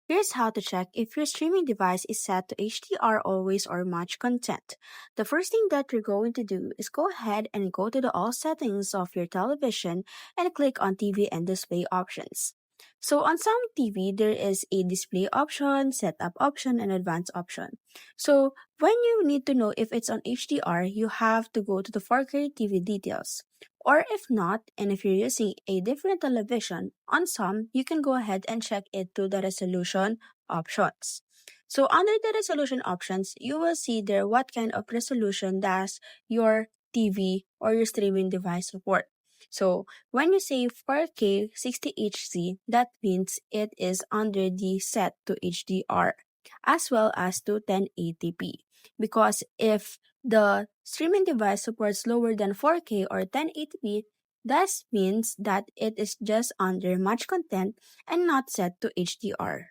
Here's how to check if your streaming device is set to HDR Always or Much Content. The first thing that you're going to do is go ahead and go to the all settings of your television and click on TV and display options. So on some TV, there is a display option, setup option, and advanced option. So when you need to know if it's on HDR, you have to go to the 4K TV details. Or if not, and if you're using a different television, on some, you can go ahead and check it to the resolution options. So under the resolution options, you will see there what kind of resolution does your TV or your streaming device support. So when you say 4K 60Hz, that means it is under the set to HDR as well as to 1080p. Because if the streaming device supports lower than 4K or 1080p, that means that it is just under much content and not set to HDR.